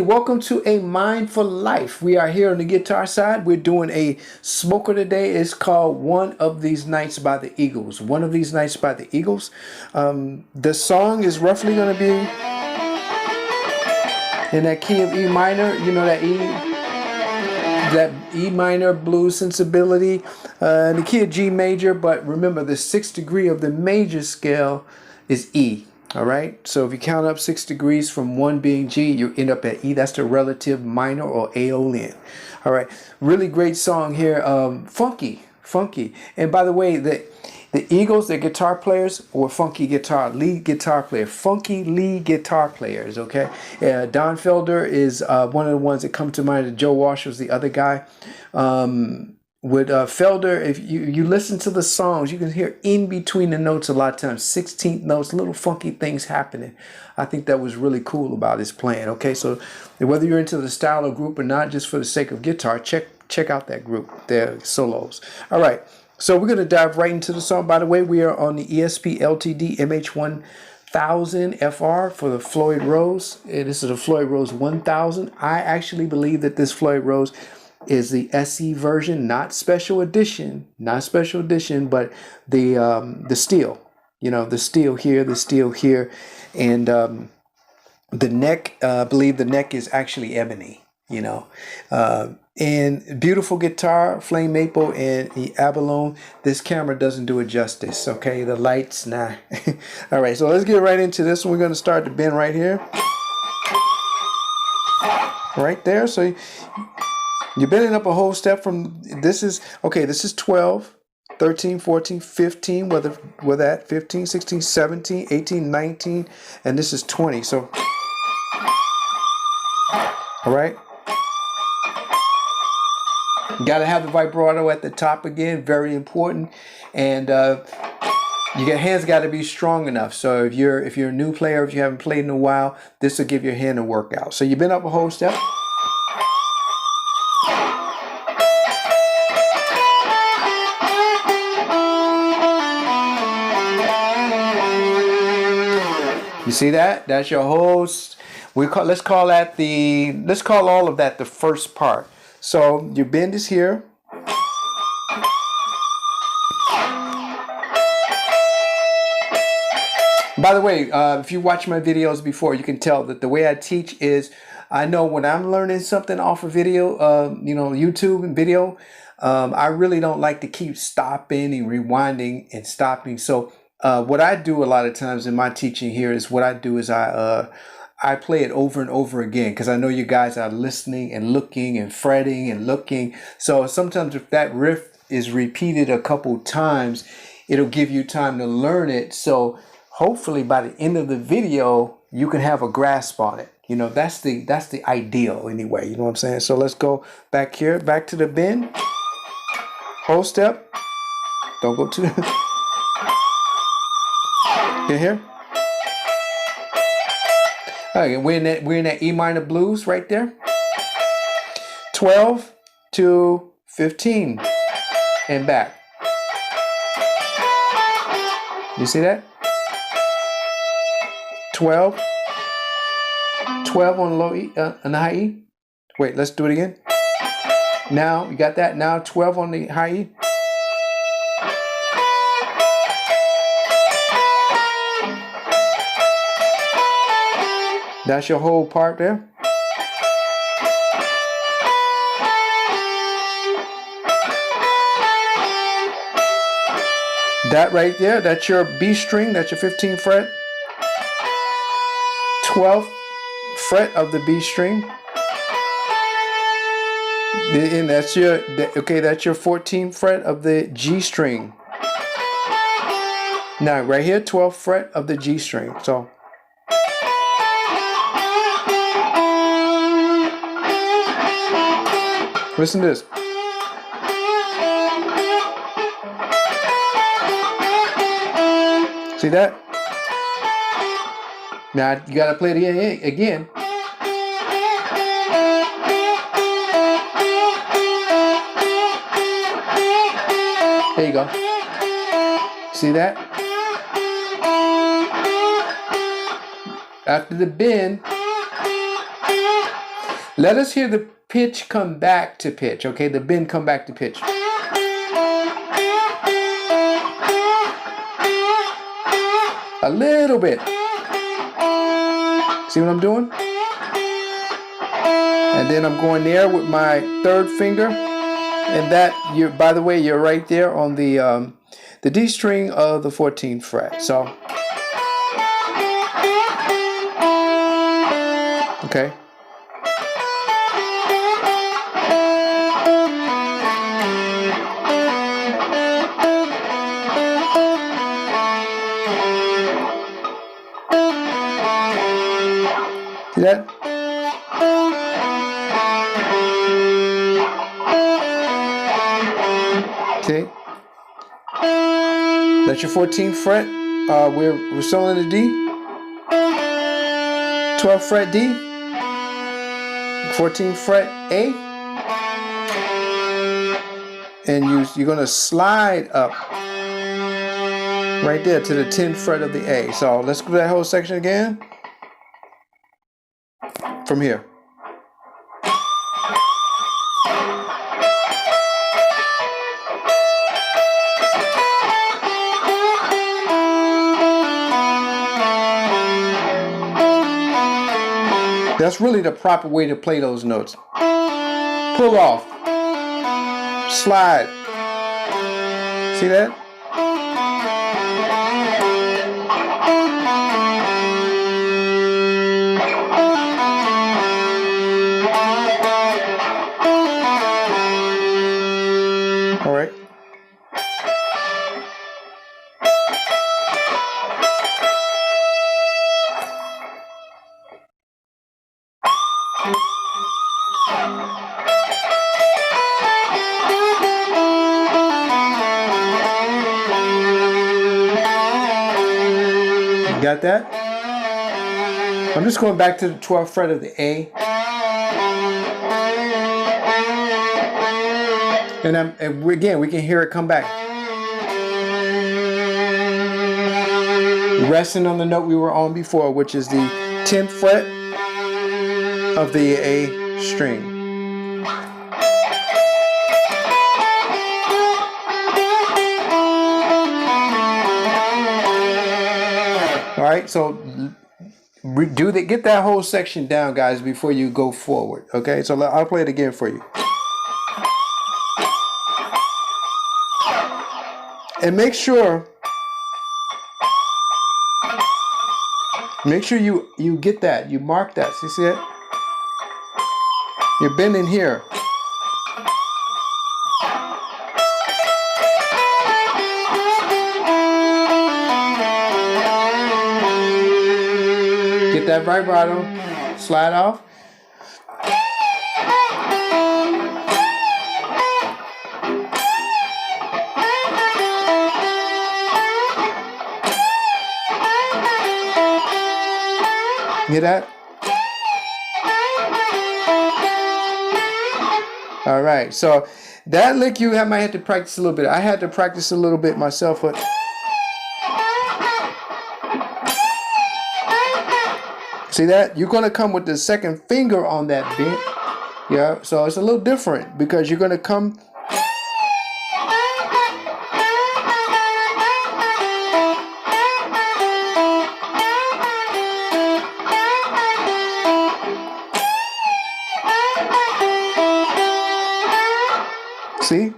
welcome to A Mindful Life. We are here on the guitar side. We're doing a smoker today. It's called One of These Nights by the Eagles. One of These Nights by the Eagles. The song is roughly going to be in that key of E minor. You know, that E minor blues sensibility. The key of G major, but remember the 6th degree of the major scale is E. All right, so if you count up 6 degrees from one being G, you end up at E. That's the relative minor or aeolian. All right, really great song here. Funky. And by the way, the Eagles, the guitar players, were funky lead guitar players, funky lead guitar players. Okay, Don Felder is one of the ones that come to mind. Joe Walsh was the other guy. With Felder, if you listen to the songs, you can hear in between the notes a lot of times, 16th notes, little funky things happening. I think that was really cool about his playing. Okay, so whether you're into the style of group or not, just for the sake of guitar, check out that group, their solos. All right, so we're going to dive right into the song. By the way, we are on the ESP LTD MH1000 FR for the Floyd Rose. This is a Floyd Rose 1000. I actually believe that this Floyd Rose is the SE version, not special edition, but the steel, the steel here, and the neck, I believe the neck is actually ebony, and beautiful guitar, flame maple and the abalone. This camera doesn't do it justice. Okay, the lights, nah. All right, so let's get right into this one. We're going to start the bend right here, right there. So you're bending up a whole step from, this is 12, 13, 14, 15, with that, 15, 16, 17, 18, 19, and this is 20. So, all right. You got to have the vibrato at the top again, very important. And your hands got to be strong enough. So if you're a new player, if you haven't played in a while, this will give your hand a workout. So you bend up a whole step. You see that? That's your whole. Let's call all of that the first part. So your bend is here. By the way, if you watch my videos before, you can tell that the way I teach is, I know when I'm learning something off of video, YouTube and video, I really don't like to keep stopping and rewinding and stopping. So what I do a lot of times in my teaching here is I play it over and over again, because I know you guys are listening and looking and fretting and looking. So sometimes if that riff is repeated a couple times, it'll give you time to learn it. So hopefully by the end of the video, you can have a grasp on it. That's the ideal anyway. You know what I'm saying? So let's go back here, back to the bend. Whole step. Don't go too. Get here. Okay, we're in that E minor blues right there. 12 to 15 and back. You see that? 12 on the low E, on the high E. Wait, let's do it again. Now you got that. Now 12 on the high E. That's your whole part there. That right there, that's your B string, that's your 15th fret. 12th fret of the B string. And that's your 14th fret of the G string. Now right here, 12th fret of the G string. So listen to this. See that? Now you gotta play it again. There you go. See that? After the bend, Let us hear the pitch come back to pitch, okay? The bend come back to pitch. A little bit. See what I'm doing? And then I'm going there with my third finger. And that, by the way, you're right there on the D string of the 14th fret. So, okay. See that? Okay. That's your 14th fret. We're still in the D. 12th fret D. 14th fret A. And you're gonna slide up right there to the 10th fret of the A. So let's go to that whole section again. From here. That's really the proper way to play those notes. Pull off. Slide. See that? All right. Got that? I'm just going back to the 12th fret of the A. And again, we can hear it come back. Resting on the note we were on before, which is the 10th fret of the A string. All right, so get that whole section down, guys, before you go forward. Okay, so I'll play it again for you. And make sure you get that, you mark that. See it? You're bending here. Get that vibrato, slide off. Hear that? All right, so that lick you might have to practice a little bit. I had to practice a little bit myself, but see that? You're gonna come with the second finger on that bent. Yeah, so it's a little different because you're gonna come. See?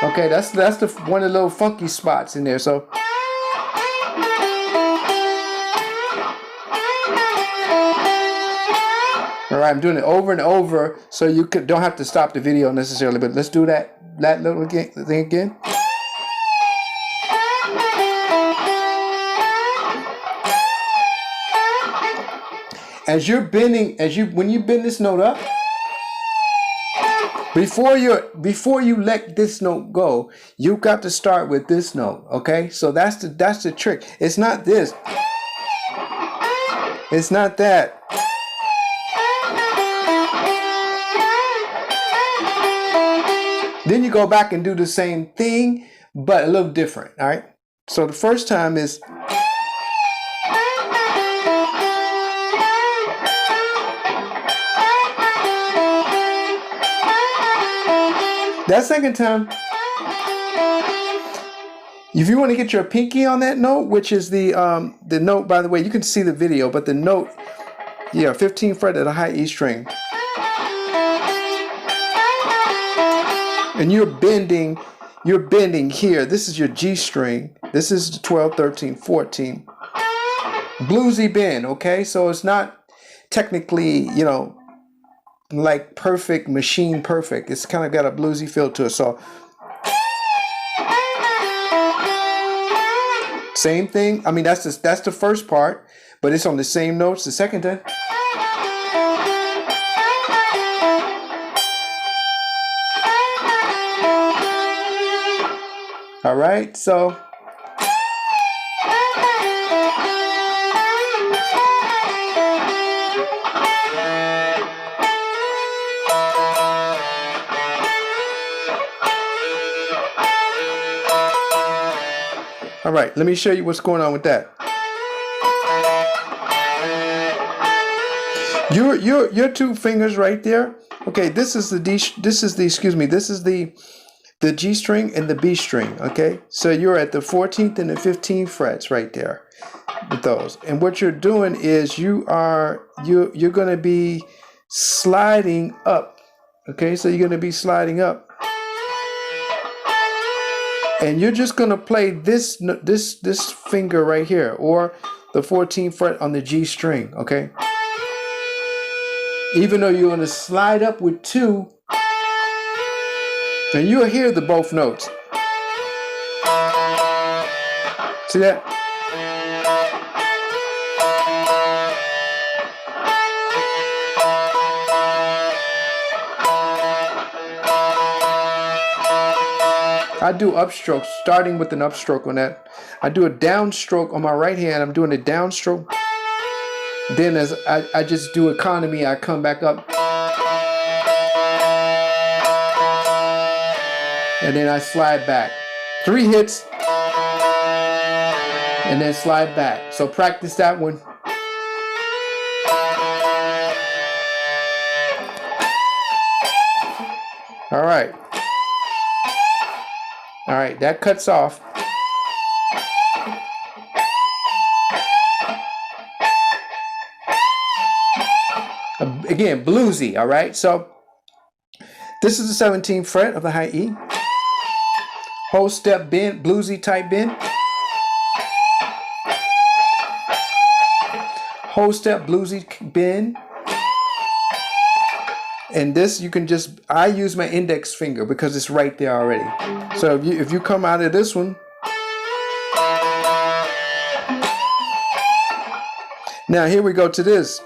Okay, that's the one of the little funky spots in there. So all right, I'm doing it over and over, so you don't have to stop the video necessarily. But let's do that little thing again. As you're bending, when you bend this note up, before you let this note go, you've got to start with this note. Okay, so that's the trick. It's not this. It's not that. Then you go back and do the same thing, but a little different. All right. So the first time is that second time. If you want to get your pinky on that note, which is the note, by the way, you can see the video, but the note, yeah, 15th fret of the high E string. And you're bending here. This is your G string. This is the 12, 13, 14. Bluesy bend, okay? So it's not technically, you know, like perfect, machine perfect. It's kind of got a bluesy feel to it. So same thing. I mean, that's the first part, but it's on the same notes the second time. All right, so all right, let me show you what's going on with that. Your two fingers right there. Okay, this is the the G string and the B string. Okay, so you're at the 14th and the 15th frets right there with those. And what you're doing is you're going to be sliding up. Okay, so you're going to be sliding up. And you're just going to play this finger right here, or the 14th fret on the G string, okay? Even though you're going to slide up with 2, and you'll hear the both notes. See that? I do upstrokes, starting with an upstroke on that. I do a downstroke on my right hand. I'm doing a downstroke. Then as I just do economy, I come back up. And then I slide back. 3 hits. And then slide back. So practice that one. All right. All right, that cuts off. Again, bluesy, all right? So this is the 17th fret of the high E. Whole step bend, bluesy type bend. Whole step bluesy bend. And this, you can just, I use my index finger because it's right there already. So if you come out of this one. Now here we go to this.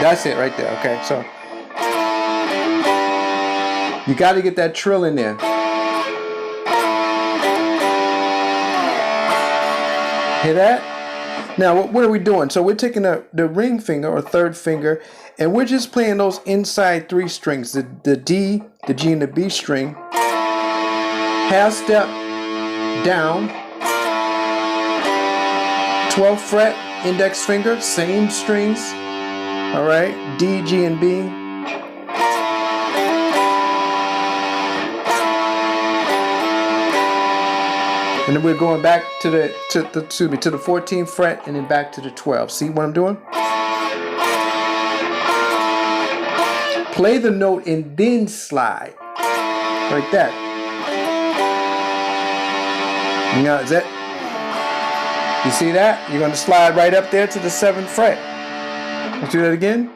That's it right there, okay, so. You got to get that trill in there. Hear that? Now, what are we doing? So we're taking the ring finger or third finger, and we're just playing those inside 3 strings, the D, the G, and the B string. Half step down, 12th fret, index finger, same strings. All right, D, G, and B. And then we're going back to the 14th fret and then back to the 12th. See what I'm doing? Play the note and then slide. Like that. You know, is that? You see that? You're going to slide right up there to the 7th fret. Let's do that again.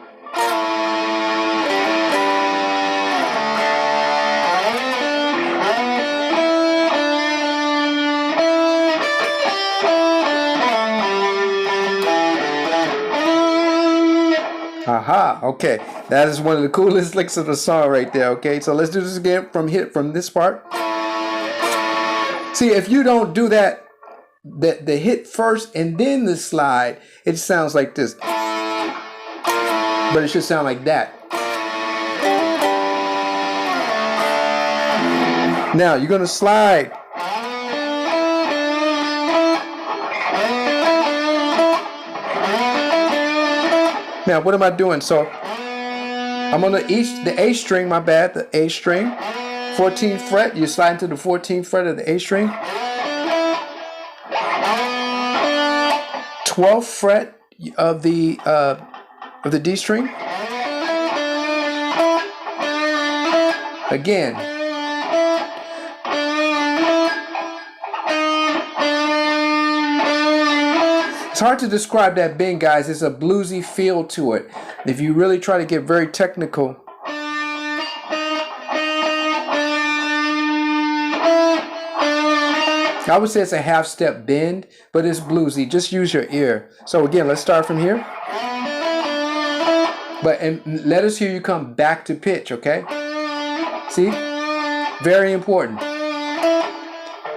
Aha, okay. That is one of the coolest licks of the song right there, okay? So let's do this again from this part. See, if you don't do that the hit first and then the slide, it sounds like this. But it should sound like that. Now you're going to slide. Now what am I doing? So I'm on the A string, my bad, the A string, 14th fret. You slide into the 14th fret of the A string. 12th fret of the D string. Again. It's hard to describe that bend, guys. It's a bluesy feel to it. If you really try to get very technical, I would say it's a half step bend, but it's bluesy. Just use your ear. So again, let's start from here. And let us hear you come back to pitch, okay? See? Very important.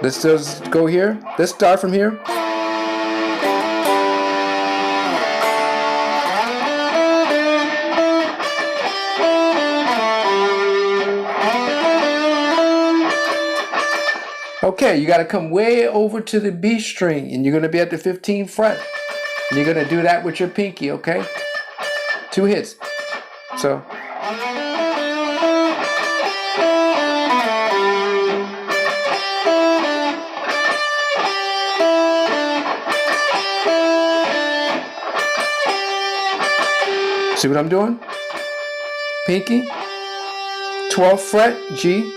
Let's just go here. Let's start from here. Okay, you got to come way over to the B string, and you're going to be at the 15th fret. And you're going to do that with your pinky, okay? 2 hits. So. See what I'm doing? Pinky, 12th fret, G.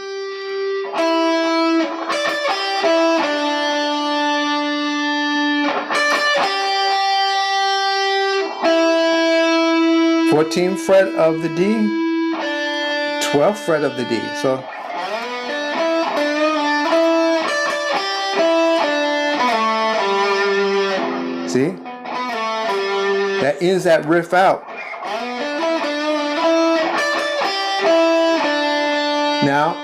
14th fret of the D, 12th fret of the D. So see? That ends that riff out. Now,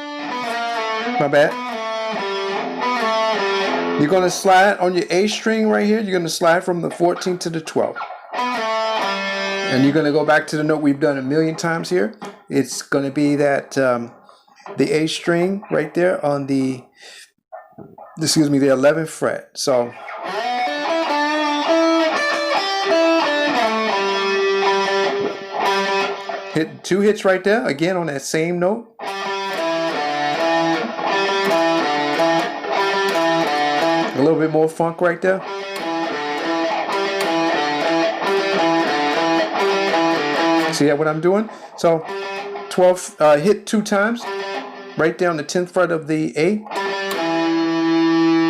my bad. You're going to slide on your A string right here. You're going to slide from the 14th to the 12th. And you're going to go back to the note we've done a million times here. It's going to be that the A string right there on the, the 11th fret. So hit 2 hits right there, again on that same note. A little bit more funk right there. See that what I'm doing? So 12th, hit 2 times, right there on the 10th fret of the A,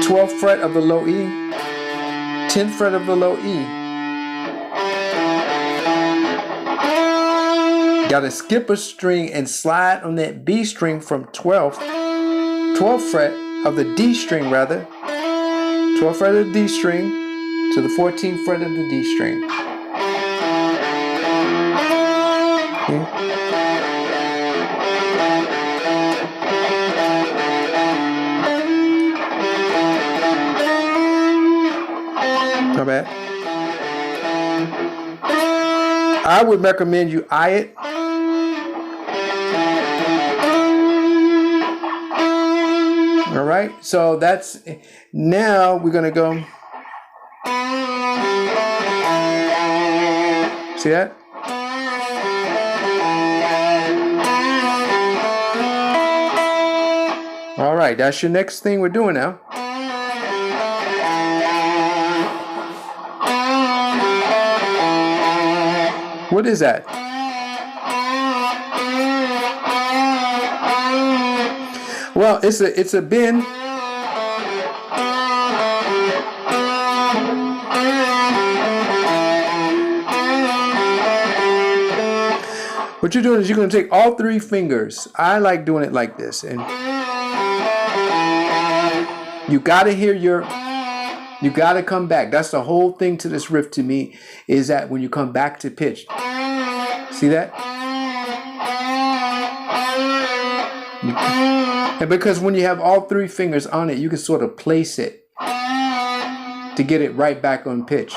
12th fret of the low E, 10th fret of the low E. Got to skip a string and slide on that B string from 12th fret of the D string rather, 12th fret of the D string to the 14th fret of the D string. Not bad. I would recommend you eye it. All right, so that's, now we're gonna go. See that? All right, that's your next thing we're doing now. What is that? Well, it's a bend. What you're doing is you're going to take all 3 fingers. I like doing it like this, and you got to hear you got to come back. That's the whole thing to this riff to me, is that when you come back to pitch. See that? And because when you have all 3 fingers on it, you can sort of place it. to get it right back on pitch.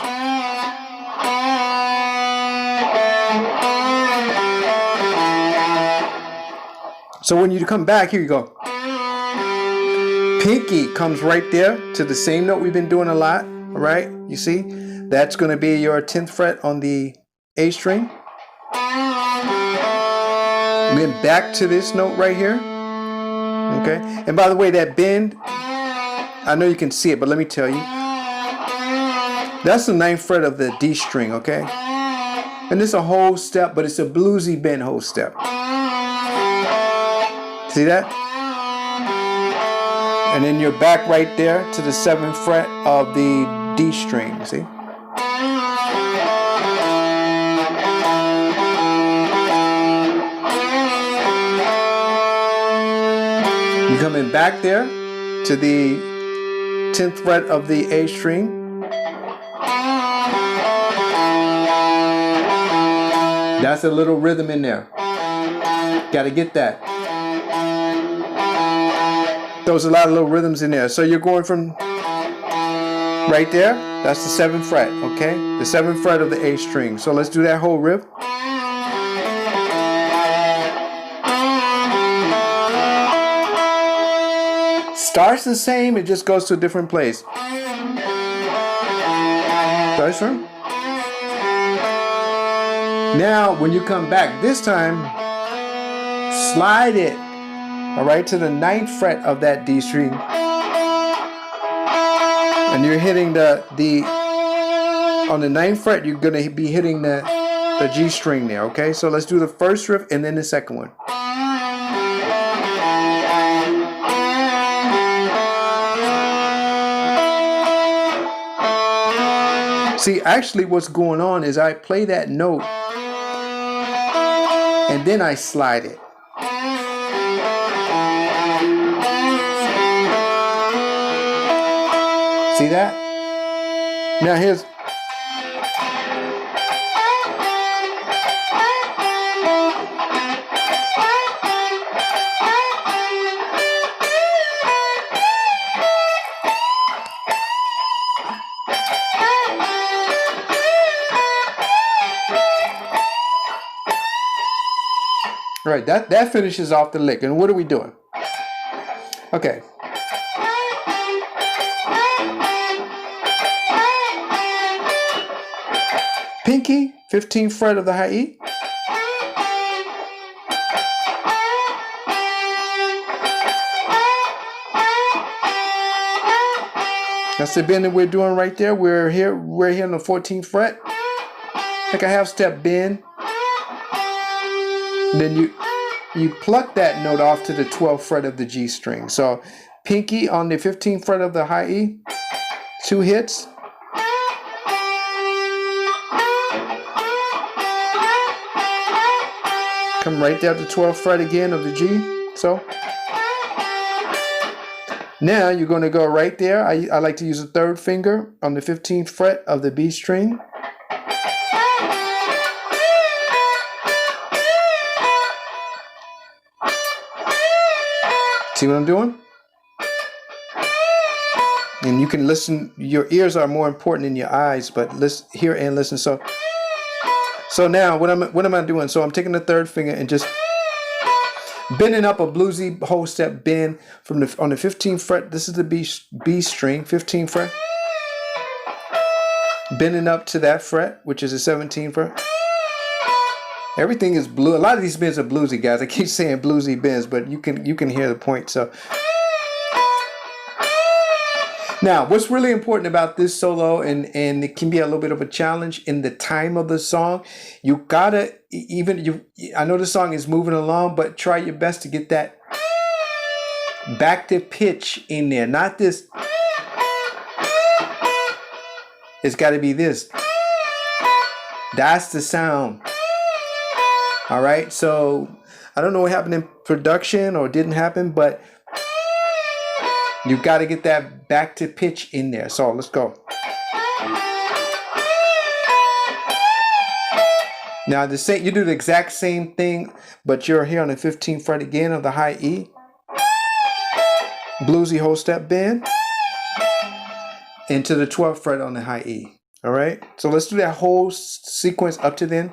So when you come back, here you go. Pinky comes right there to the same note we've been doing a lot, all right? You see? That's going to be your 10th fret on the A string. And then back to this note right here. Okay? And by the way, that bend, I know you can see it, but let me tell you. That's the 9th fret of the D string, okay? And it's a whole step, but it's a bluesy bend whole step. See that? And then you're back right there to the 7th fret of the D string, see? You're coming back there to the 10th fret of the A string. That's a little rhythm in there. Got to get that. Throws a lot of little rhythms in there. So you're going from right there. That's the 7th fret, okay? The 7th fret of the A string. So let's do that whole riff. Starts the same, it just goes to a different place. Starts from. Now, when you come back this time, slide it, all right, to the 9th fret of that D string. And you're hitting on the 9th fret, you're going to be hitting the G string there, okay? So let's do the first riff and then the second one. See, actually what's going on is I play that note and then I slide it. See that? Now here's. All right, that finishes off the lick. And what are we doing? Okay. Pinky, 15th fret of the high E. That's the bend that we're doing right there. We're here on the 14th fret. Like a half step bend. Then you pluck that note off to the 12th fret of the G string. So pinky on the 15th fret of the high E, 2 hits. Come right there to the 12th fret again of the G. So now you're going to go right there. I like to use a 3rd finger on the 15th fret of the B string. See what I'm doing? And you can listen. Your ears are more important than your eyes, but listen, hear and listen. So now what am I doing? So I'm taking the 3rd finger and just bending up a bluesy whole step bend on the 15th fret. This is the B string, 15th fret. Bending up to that fret, which is the 17th fret. Everything is blue. A lot of these bends are bluesy, guys. I keep saying bluesy bends, but you can hear the point. So now, what's really important about this solo, and it can be a little bit of a challenge in the time of the song, you gotta I know the song is moving along, but try your best to get that back to pitch in there. Not this. It's got to be this. That's the sound. All right, so I don't know what happened in production or didn't happen, but you got to get that back to pitch in there. So let's go. Now you do the exact same thing, but you're here on the 15th fret again of the high E. Bluesy whole step bend. into the 12th fret on the high E. All right, so let's do that whole sequence up to then.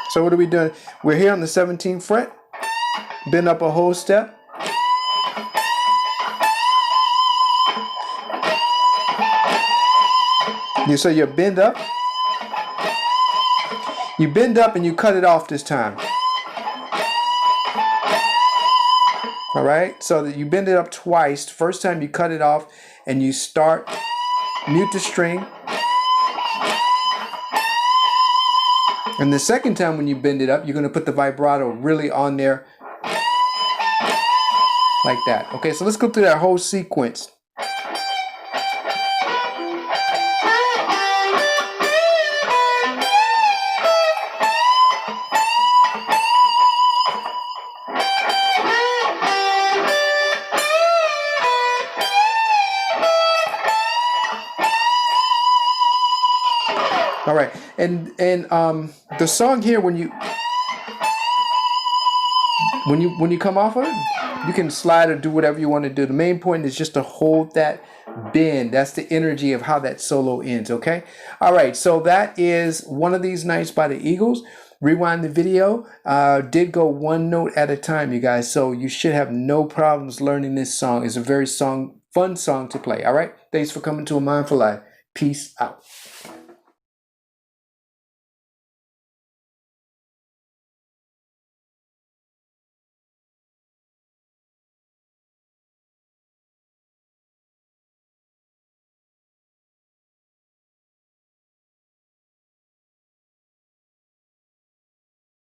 So what are we doing? We're here on the 17th fret, bend up a whole step. So you bend up. You bend up and you cut it off this time. All right, so that you bend it up twice. First time you cut it off and you start, mute the string. And the second time when you bend it up, you're gonna put the vibrato really on there like that. Okay, so let's go through that whole sequence. All right, and the song here, when you come off of it, you can slide or do whatever you want to do. The main point is just to hold that bend. That's the energy of how that solo ends. Okay. All right. So that is One of These Nights by the Eagles. Rewind the video. Did go one note at a time, you guys. So you should have no problems learning this song. It's a very fun song to play. All right. Thanks for coming to A Mindful Life. Peace out.